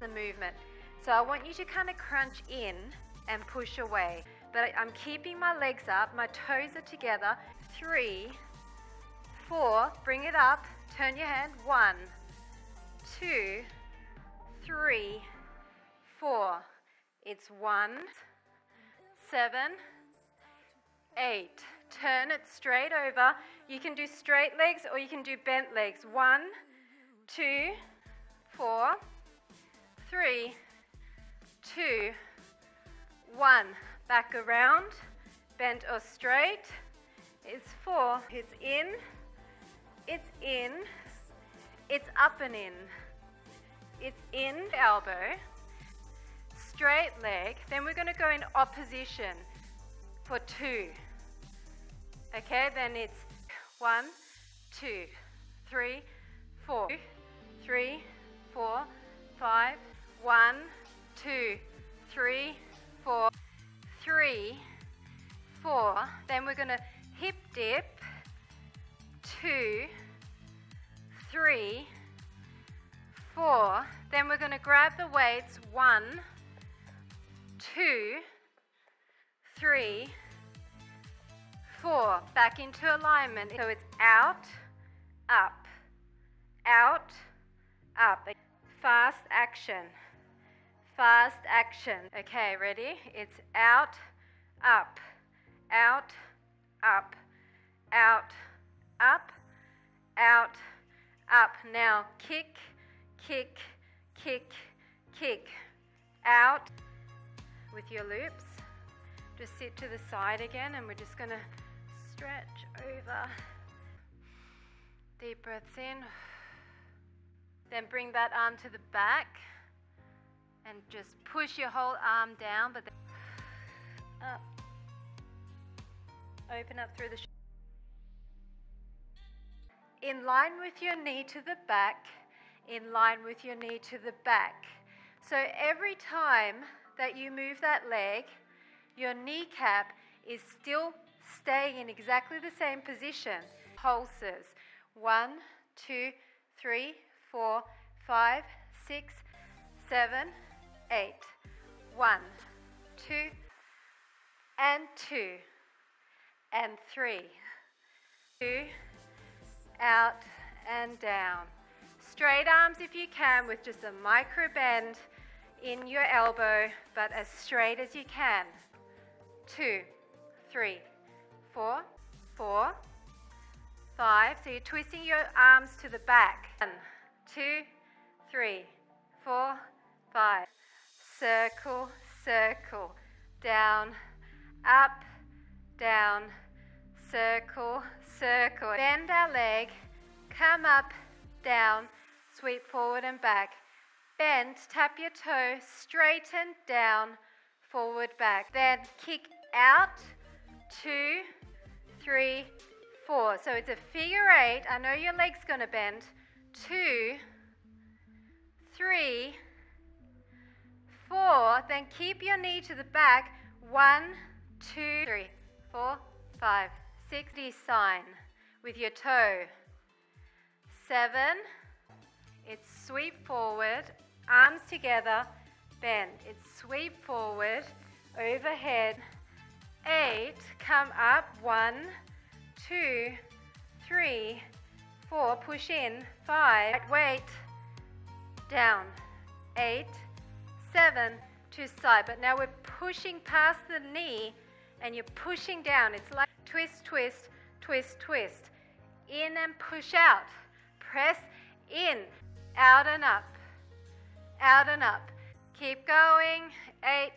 the movement. So I want you to kind of crunch in and push away. But I'm keeping my legs up, my toes are together. 3, 4, bring it up, turn your hand. 1, 2, 3, 4. It's 1, 7, 8. Turn it straight over. You can do straight legs or you can do bent legs. 1, 2, 4, 3, 2, 1. Back around, bent or straight. It's 4. It's in, it's up and in. It's in, elbow, straight leg. Then we're going to go in opposition for 2. Okay, then it's 1, 2, 3, 4, 3, 4, 5, 1, 2, 3, 4, 3, 4. Then we're going to hip dip, 2, 3, 4. Then we're going to grab the weights, 1, 2, 3, 4. Back into alignment. So it's out, up, out, up. Fast action. Fast action. Okay, ready? It's out, up, out, up, out, up, out, up. Now kick, kick, kick, kick. Out with your loops. Just sit to the side again and we're just going to stretch over. Deep breaths in. Then bring that arm to the back and just push your whole arm down, but then up. Open up through the shoulder. In line with your knee to the back, in line with your knee to the back. So every time that you move that leg, your kneecap is still staying in exactly the same position. Pulses. 1, 2, 3, 4, 5, 6, 7, 8. 1, 2, and 2, and 3. 2, out and down. Straight arms if you can with just a micro bend in your elbow, but as straight as you can. 2, 3, 4, 4, 5. So you're twisting your arms to the back. 1, 2, 3, 4, 5. Circle, circle. Down, up, down. Circle, circle. Bend our leg. Come up, down. Sweep forward and back. Bend, tap your toe. Straighten, down. Forward, back. Then kick out. 2, 3, 4. So it's a figure 8. I know your leg's going to bend. 2, 3, 4. Then keep your knee to the back. 1, 2, 3, 4, 5, 6. Sign with your toe. 7. It's sweep forward. Arms together. Bend. It's sweep forward. Overhead. 8. Come up. 1, 2, 3, 4. Push in. 5. Weight. Down. 8, 7. To side. But now we're pushing past the knee and you're pushing down. It's like twist, twist, twist, twist. In and push out. Press in. Out and up. Out and up. Keep going. 8,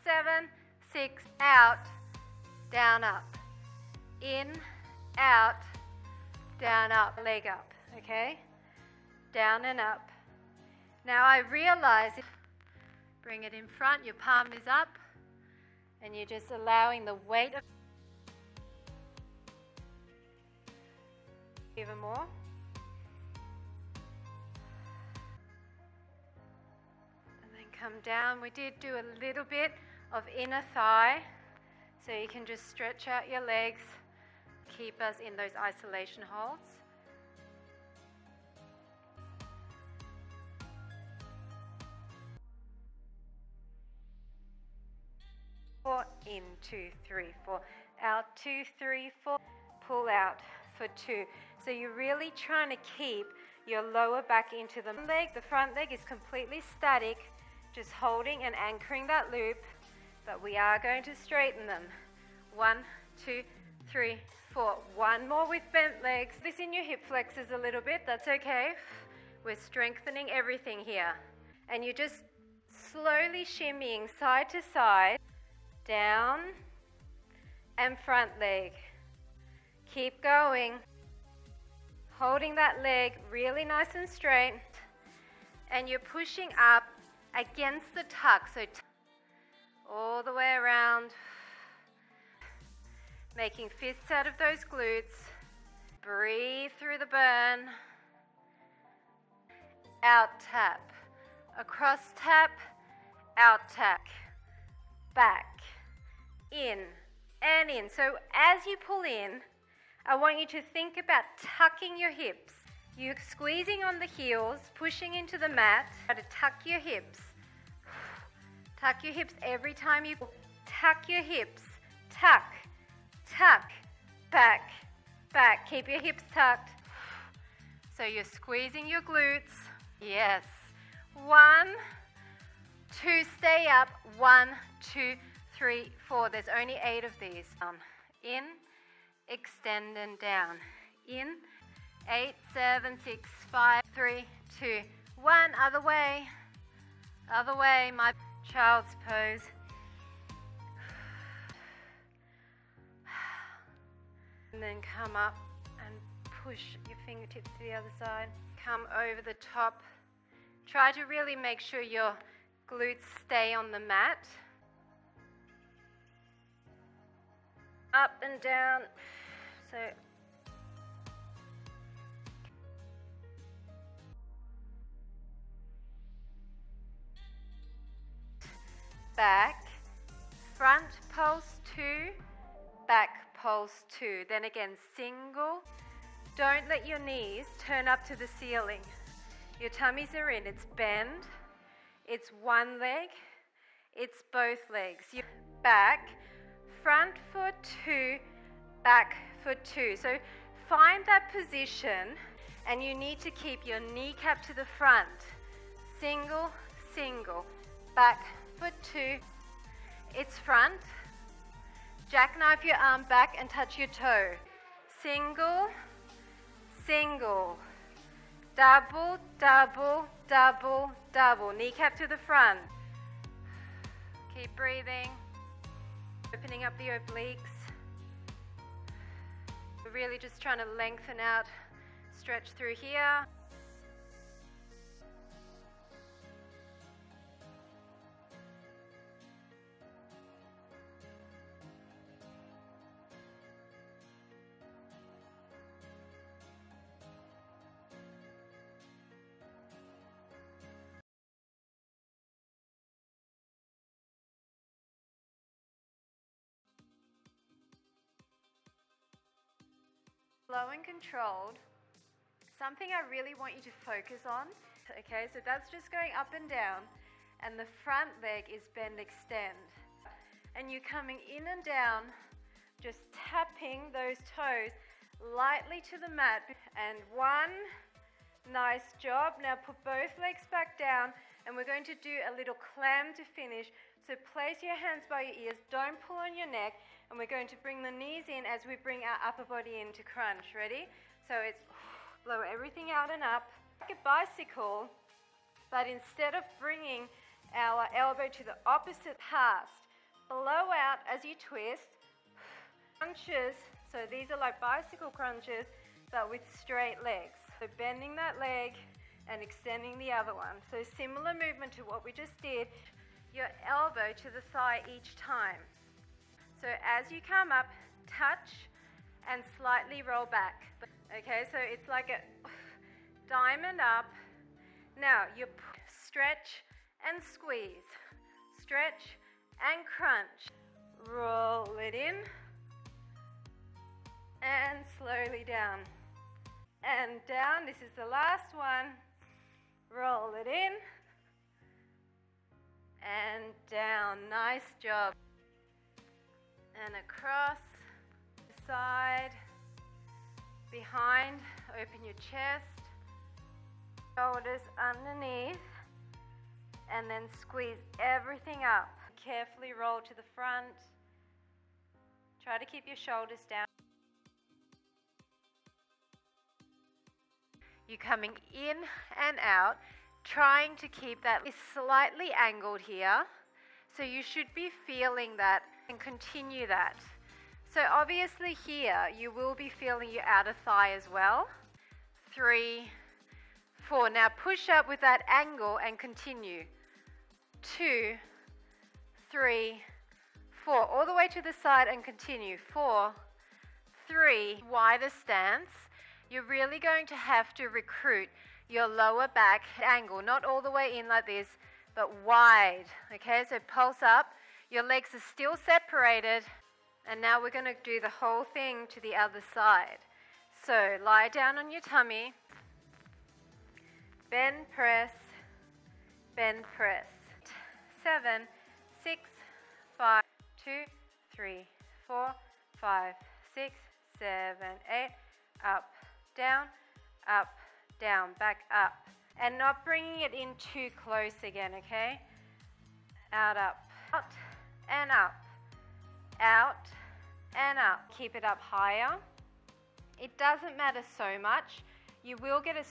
7, 6. Out. Down, up. In, out, down, up. Leg up. Okay? Down and up. Now I realize, bring it in front. Your palm is up. And you're just allowing the weight of. Even more. And then come down. We did do a little bit of inner thigh. So you can just stretch out your legs. Keep us in those isolation holds. in 2, 3, 4, out 2, 3, 4, pull out for 2. So you're really trying to keep your lower back into the leg. The front leg is completely static, just holding and anchoring that loop, but we are going to straighten them. 1, 2, 3, 4. One more with bent legs. This in your hip flexors a little bit, that's okay. We're strengthening everything here. And you're just slowly shimmying side to side, down, and front leg. Keep going. Holding that leg really nice and straight. And you're pushing up against the tuck, so all the way around. Making fists out of those glutes. Breathe through the burn. Out tap. Across tap. Out tap. Back. In. And in. So as you pull in, I want you to think about tucking your hips. You're squeezing on the heels, pushing into the mat. Try to tuck your hips. Tuck your hips every time you tuck your hips. Tuck. Tuck, back, back. Keep your hips tucked. So you're squeezing your glutes. Yes. 1, 2, stay up. 1, 2, 3, 4. There's only 8 of these. In, extend and down. In, 8, 7, 6, 5, 3, 2, 1. Other way. Other way. My child's pose. And then come up and push your fingertips to the other side. Come over the top. Try to really make sure your glutes stay on the mat. Up and down. So back, front pulse 2, back pulse 2. Then again, single. Don't let your knees turn up to the ceiling. Your tummies are in. It's bend. It's one leg. It's both legs. Back, front foot 2, back foot 2. So find that position, and you need to keep your kneecap to the front. Single, single. Back foot 2. It's front. Jackknife your arm back and touch your toe. Single, single. Double, double, double, double. Kneecap to the front. Keep breathing. Opening up the obliques. We're really just trying to lengthen out, stretch through here. Slow and controlled. Something I really want you to focus on. Okay, so that's just going up and down, and the front leg is bend extend. And you're coming in and down, just tapping those toes lightly to the mat. And 1, nice job. Now put both legs back down, and we're going to do a little clam to finish. So place your hands by your ears, don't pull on your neck, and we're going to bring the knees in as we bring our upper body into crunch. Ready? So it's blow everything out and up. Like a bicycle, but instead of bringing our elbow to the opposite past, blow out as you twist. Crunches, so these are like bicycle crunches, but with straight legs. So bending that leg and extending the other one. So similar movement to what we just did. Your elbow to the thigh each time. So as you come up, touch and slightly roll back. Okay, so it's like a diamond up. Now you stretch and squeeze. Stretch and crunch. Roll it in. And slowly down. And down. This is the last one. Roll it in. And down. Nice job. and across, side, behind, open your chest, shoulders underneath, and then squeeze everything up. Carefully roll to the front. Try to keep your shoulders down. You're coming in and out, trying to keep that slightly angled here. So you should be feeling that and continue that. So obviously here, you will be feeling your outer thigh as well. 3, 4. Now push up with that angle and continue. 2, 3, 4. All the way to the side and continue. 4, 3. Wider stance. You're really going to have to recruit your lower back angle, not all the way in like this, but wide. Okay, so pulse up. Your legs are still separated. And now we're going to do the whole thing to the other side. So lie down on your tummy. Bend, press, bend, press. 7, 6, 5, 2, 3, 4, 5, 6, 7, 8. Up, down, back up. And not bringing it in too close again, okay? Out, and up. Out and up. Keep it up higher. It doesn't matter so much. You will get a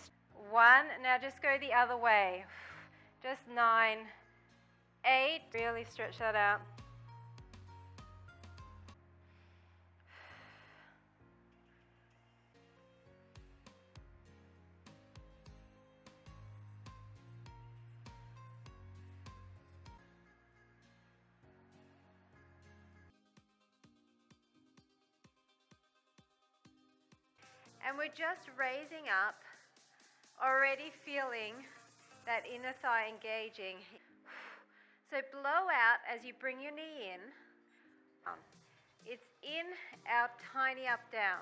1. Now just go the other way. Just 9, 8. Really stretch that out. And we're just raising up, already feeling that inner thigh engaging. So blow out as you bring your knee in. It's in, out, tiny, up, down.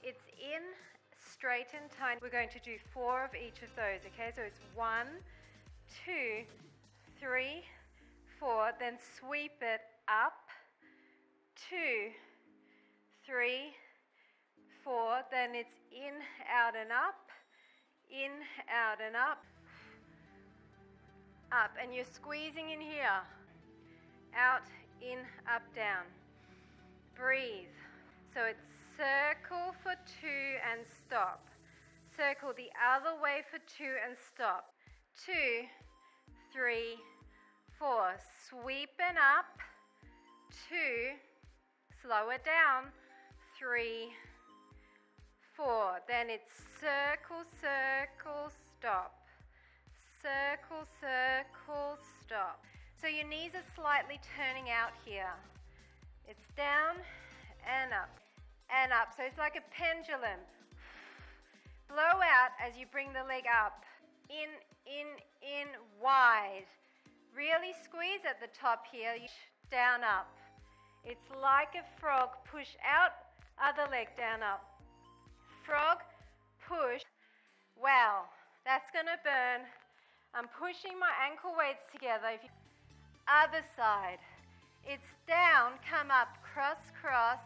It's in, straighten, tiny. We're going to do 4 of each of those, okay? So it's 1, 2, 3, 4. Then sweep it up. 2, 3, 4, then it's in, out, and up, in, out, and up, and you're squeezing in here, out, in, up, down. Breathe. So it's circle for 2 and stop. Circle the other way for 2 and stop. 2, 3, 4. Sweep and up. 2. Slow it down. 3, 4. Then it's circle, circle, stop. Circle, circle, stop. So your knees are slightly turning out here. It's down and up and up. So it's like a pendulum. Blow out as you bring the leg up. In, wide. Really squeeze at the top here. Down, up. It's like a frog. Push out, other leg down, up. Frog, push. Wow, that's gonna burn. I'm pushing my ankle weights together. Other side. It's down, come up, cross, cross.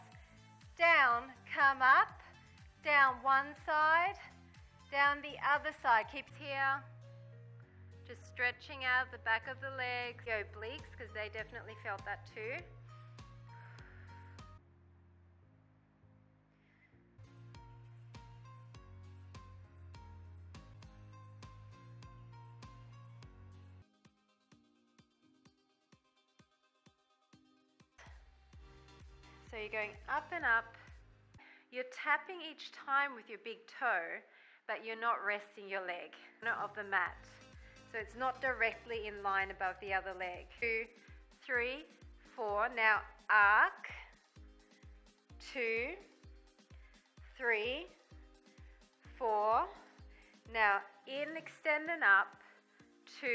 Down, come up. Down one side. Down the other side. Keep here. Just stretching out the back of the legs. The obliques, because they definitely felt that too. So you're going up and up. You're tapping each time with your big toe, but you're not resting your leg of the mat. So it's not directly in line above the other leg. 2, 3, 4. Now arc. 2, 3, 4. Now in, extend and up. 2.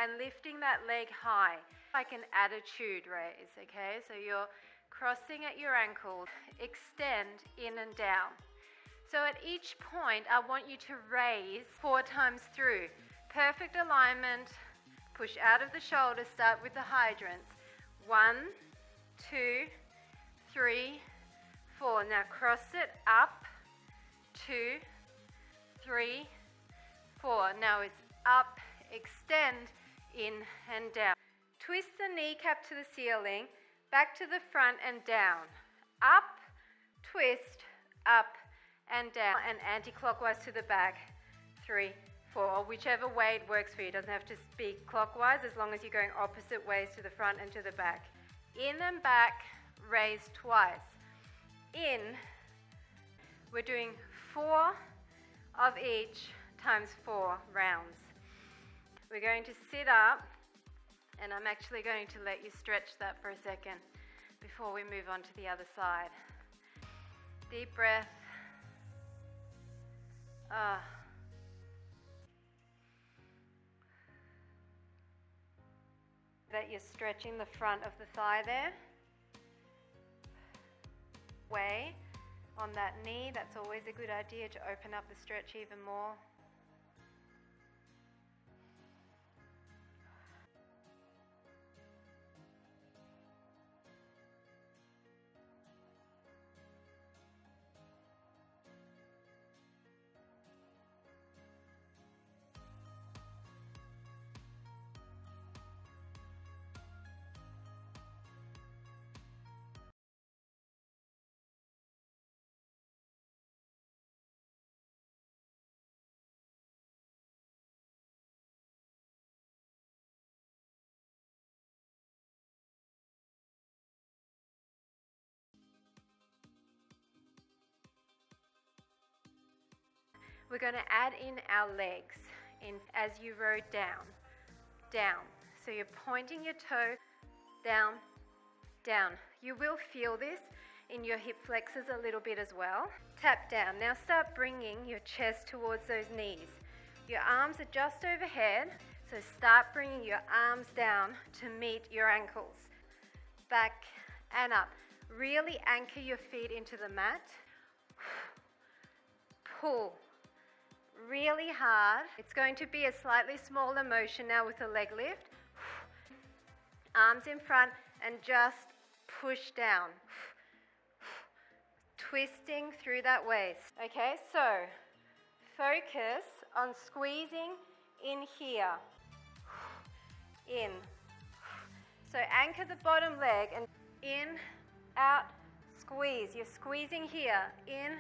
And lifting that leg high. Like an attitude raise, okay? So you're crossing at your ankles, extend in and down. So at each point, I want you to raise 4 times through. Perfect alignment, push out of the shoulders, start with the hydrants. 1, 2, 3, 4. Now cross it up, 2, 3, 4. Now it's up, extend, in and down. Twist the kneecap to the ceiling, back to the front and down. Up, twist, up and down, and anti-clockwise to the back. 3, 4, whichever way it works for you. It doesn't have to be clockwise as long as you're going opposite ways to the front and to the back. In and back, raise twice. In, we're doing 4 of each times 4 rounds. We're going to sit up, and I'm actually going to let you stretch that for a second before we move on to the other side. Deep breath. That you're stretching the front of the thigh there. Way on that knee, that's always a good idea to open up the stretch even more. We're going to add in our legs in as you row down, down. So you're pointing your toe down, down. You will feel this in your hip flexors a little bit as well. Tap down. Now start bringing your chest towards those knees. Your arms are just overhead, so start bringing your arms down to meet your ankles. Back and up. Really anchor your feet into the mat. Pull really hard. It's going to be a slightly smaller motion now with a leg lift. Arms in front and just push down. Twisting through that waist. Okay, so focus on squeezing in here. In. So anchor the bottom leg and in, out, squeeze. You're squeezing here. In,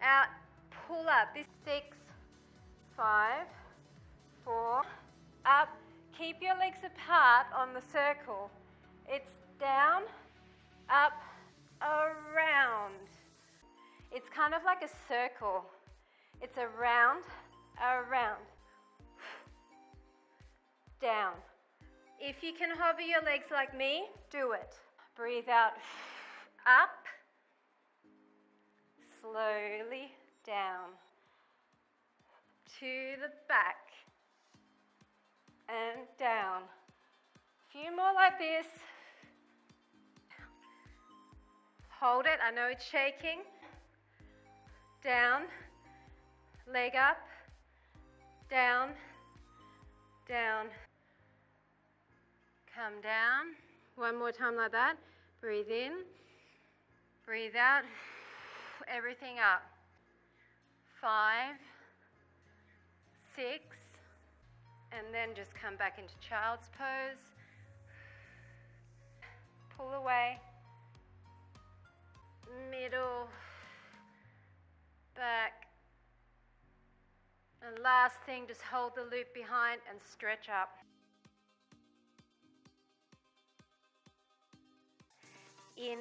out, pull up. This 6, 5, 4, up. Keep your legs apart on the circle. It's down, up, around. It's kind of like a circle. It's around, around. Down. If you can hover your legs like me, do it. Breathe out, up, slowly down. To the back and down. A few more like this. Hold it, I know it's shaking. Down, leg up, down, down. Come down. One more time like that. Breathe in, breathe out. Everything up. 5, 6, and then just come back into child's pose. Pull away, middle, back, and last thing, just hold the loop behind and stretch up. In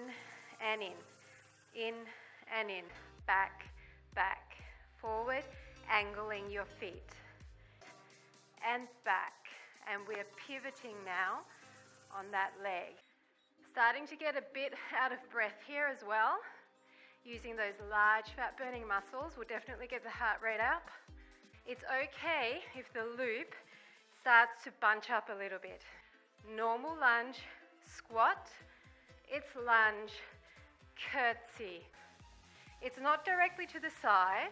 and in and in, back, back, forward, angling your feet. And back, and we're pivoting now on that leg. Starting to get a bit out of breath here as well. Using those large fat burning muscles will definitely get the heart rate up. It's okay if the loop starts to bunch up a little bit. Normal lunge, squat, it's lunge, curtsy. It's not directly to the side,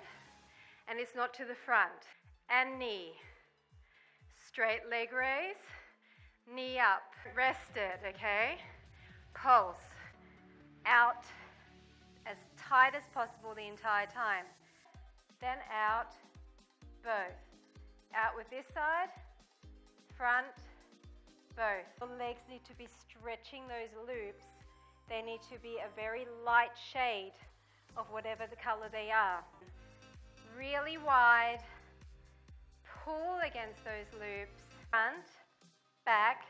and it's not to the front. And knee. Straight leg raise, knee up. Rest it, okay? Pulse. out as tight as possible the entire time. Then out, both. Out with this side, front, both. The legs need to be stretching those loops. They need to be a very light shade of whatever the color they are. Really wide, pull against those loops. Front, back,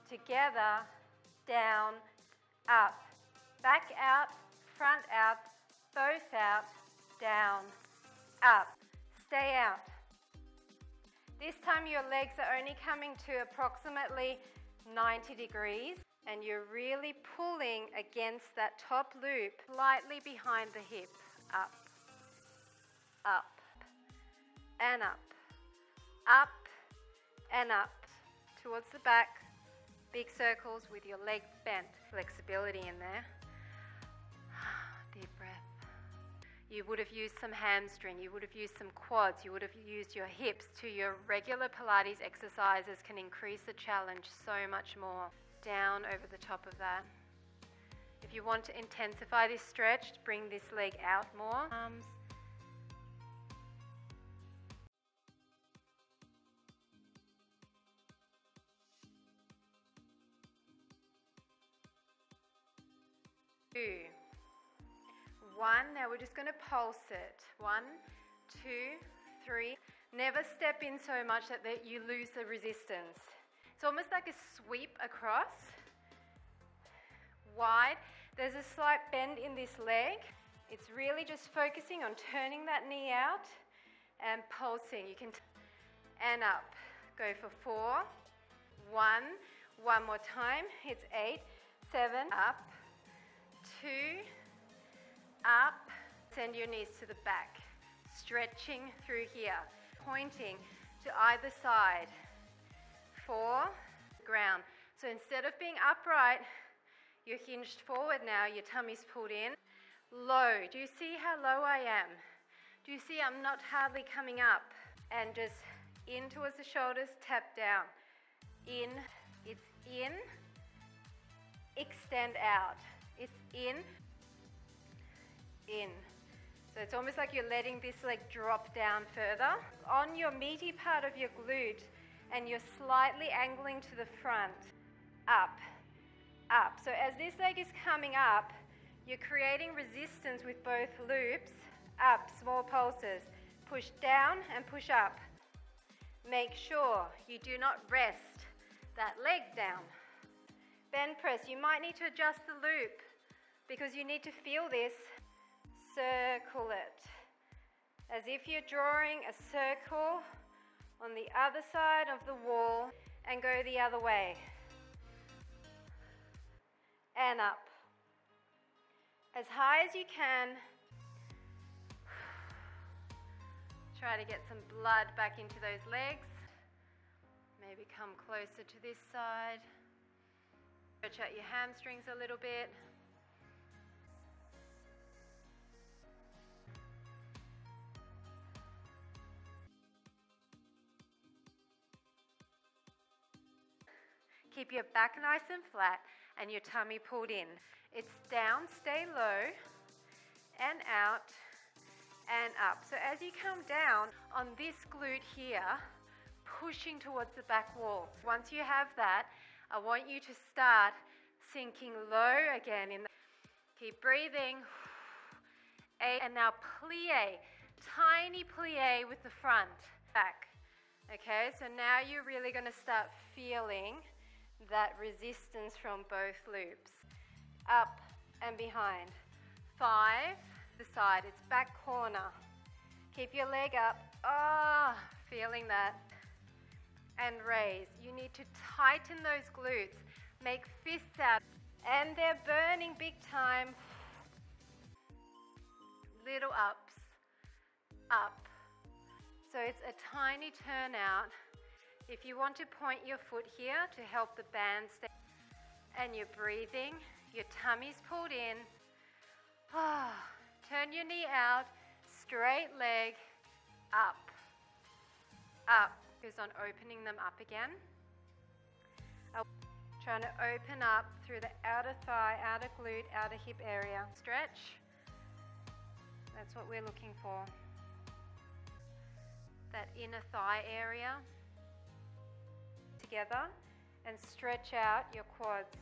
together, down, up. Back out, front out, both out, down, up. Stay out. This time your legs are only coming to approximately 90 degrees and you're really pulling against that top loop slightly behind the hip. Up, up, and up, up, and up. Towards the back, big circles with your leg bent. Flexibility in there. Deep breath. You would have used some hamstring, you would have used some quads, you would have used your hips. To your regular Pilates exercises can increase the challenge so much more. Down over the top of that. If you want to intensify this stretch, bring this leg out more. Arms. Two. One, now we're just going to pulse it. 1, 2, 3. Never step in so much that you lose the resistance. It's almost like a sweep across. Wide. There's a slight bend in this leg. It's really just focusing on turning that knee out and pulsing. You can and up. Go for 4. 1. One more time. It's 8, 7. Up. 2. Up, send your knees to the back, stretching through here, pointing to either side. 4, ground. So instead of being upright, you're hinged forward now, your tummy's pulled in. Low, do you see how low I am? Do you see I'm not hardly coming up? And just in towards the shoulders, tap down. In, it's in, extend out. It's in. So it's almost like you're letting this leg drop down further. On your meaty part of your glute, and you're slightly angling to the front. Up, up. So as this leg is coming up, you're creating resistance with both loops. Up, small pulses. Push down and push up. Make sure you do not rest that leg down. Bend press. You might need to adjust the loop because you need to feel this. Circle it, as if you're drawing a circle on the other side of the wall and go the other way. And up. As high as you can. Try to get some blood back into those legs. Maybe come closer to this side. Stretch out your hamstrings a little bit. Keep your back nice and flat and your tummy pulled in. It's down, stay low, and out, and up. So as you come down on this glute here, pushing towards the back wall. Once you have that, I want you to start sinking low again. Keep breathing. 8, and now plie, tiny plie with the front, back. Okay, so now you're really going to start feeling that resistance from both loops. Up and behind. 5, the side, it's back corner. Keep your leg up. Feeling that. And raise. You need to tighten those glutes. Make fists out. And they're burning big time. Little ups. Up. So it's a tiny turn out. If you want to point your foot here to help the band stay, and you're breathing, your tummy's pulled in. Turn your knee out, straight leg, up, up. Focus on opening them up again. Trying to open up through the outer thigh, outer glute, outer hip area. Stretch. That's what we're looking for. That inner thigh area. Together and stretch out your quads.